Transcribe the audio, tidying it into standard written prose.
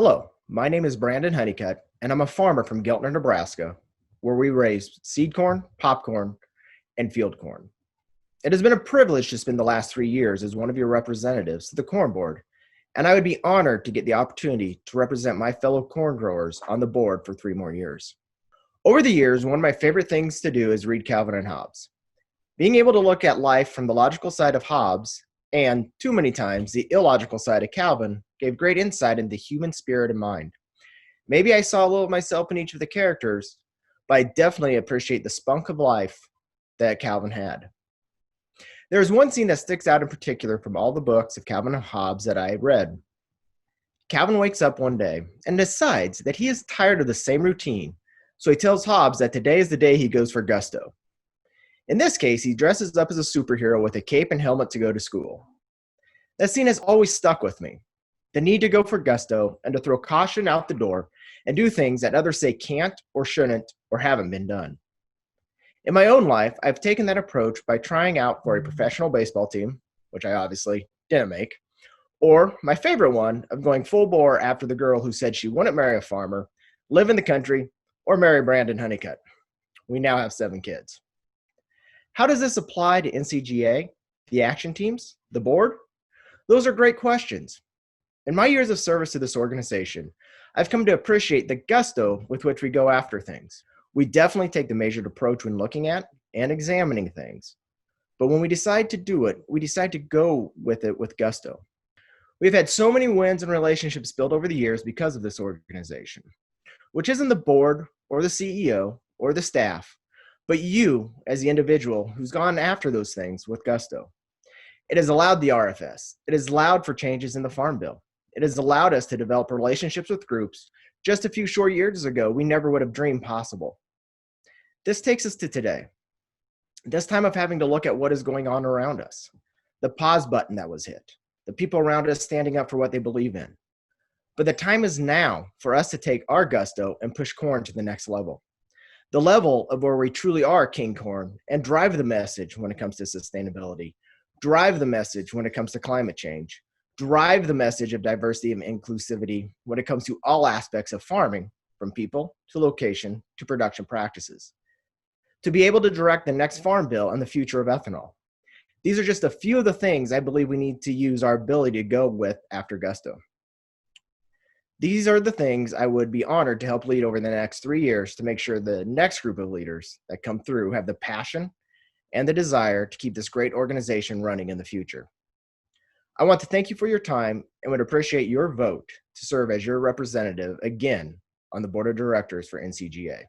Hello, my name is Brandon Hunnicutt, and I'm a farmer from Geltner, Nebraska, where we raise seed corn, popcorn, and field corn. It has been a privilege to spend the last 3 years as one of your representatives to the Corn Board, and I would be honored to get the opportunity to represent my fellow corn growers on the board for 3 more years. Over the years, one of my favorite things to do is read Calvin and Hobbes. Being able to look at life from the logical side of Hobbes and, too many times, the illogical side of Calvin gave great insight into human spirit and mind. Maybe I saw a little of myself in each of the characters, but I definitely appreciate the spunk of life that Calvin had. There is one scene that sticks out in particular from all the books of Calvin and Hobbes that I read. Calvin wakes up one day and decides that he is tired of the same routine, so he tells Hobbes that today is the day he goes for gusto. In this case, he dresses up as a superhero with a cape and helmet to go to school. That scene has always stuck with me. The need to go for gusto and to throw caution out the door and do things that others say can't or shouldn't or haven't been done. In my own life, I've taken that approach by trying out for a professional baseball team, which I obviously didn't make, or my favorite one of going full bore after the girl who said she wouldn't marry a farmer, live in the country, or marry Brandon Hunnicutt. We now have 7 kids. How does this apply to NCGA, the action teams, the board? Those are great questions. In my years of service to this organization, I've come to appreciate the gusto with which we go after things. We definitely take the measured approach when looking at and examining things. But when we decide to do it, we decide to go with it with gusto. We've had so many wins and relationships built over the years because of this organization, which isn't the board or the CEO or the staff, but you as the individual who's gone after those things with gusto. It has allowed the RFS. It has allowed for changes in the Farm Bill. It has allowed us to develop relationships with groups just a few short years ago we never would have dreamed possible. This takes us to today. This time of having to look at what is going on around us. The pause button that was hit. The people around us standing up for what they believe in. But the time is now for us to take our gusto and push corn to the next level. The level of where we truly are king corn and drive the message when it comes to sustainability, drive the message when it comes to climate change, drive the message of diversity and inclusivity when it comes to all aspects of farming, from people to location to production practices. To be able to direct the next farm bill and the future of ethanol. These are just a few of the things I believe we need to use our ability to go with after gusto. These are the things I would be honored to help lead over the next 3 years to make sure the next group of leaders that come through have the passion and the desire to keep this great organization running in the future. I want to thank you for your time and would appreciate your vote to serve as your representative again on the board of directors for NCGA.